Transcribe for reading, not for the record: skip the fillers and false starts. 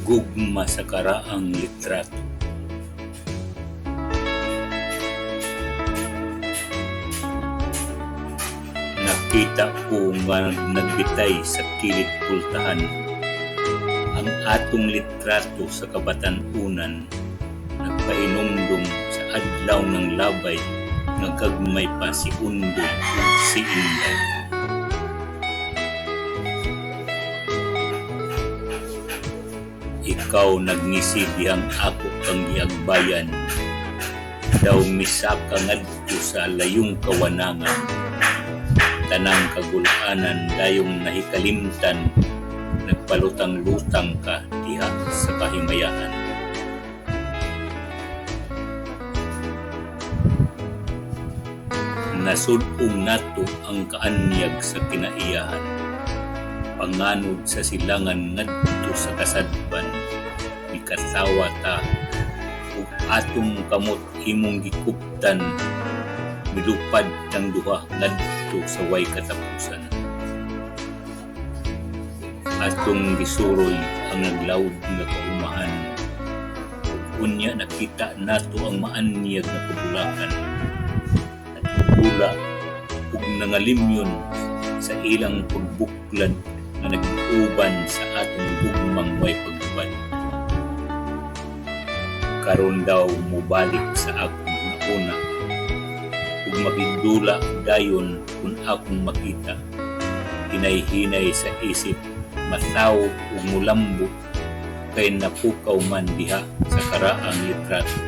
Gugma sa karaang litrato. Nakita ko nga nagbitay sa kilid pultahan ang atong litrato sa kabatan-unan, nagpainumdum sa adlaw ng labay, nagkagmay pa si Undoy ug si Inday. Ikaw nagnisi dihang ako kang giagbayan, daw misaka ngadto sa layong kawanangan, tanang kagulaanan dayong nahikalimtan, nagpalutang-lutang ka diha sa kahimayan. Nasud-ong nato ang kaanyag sa kinaiyahan, panganod sa silangan ngadto sa kasadban, mikatawa ta ug atong kamot imong gikuptan, milupad ng duha ngadto sa way katapusan. Atong gisuroy ang naglawd nga kaumahan, ug unya nakita nato ang maanyag na kabulakan, at bula ug nangalimyon sa ilang pagbuklan na nag-uban sa atong gugmang way pagbabad. Karon daw mubalik sa akong una, ug makidula dayon kung akong makita, hinay-hinay sa isip, mataw ug mulambo, kay napukaw man diha sa karaang litrato.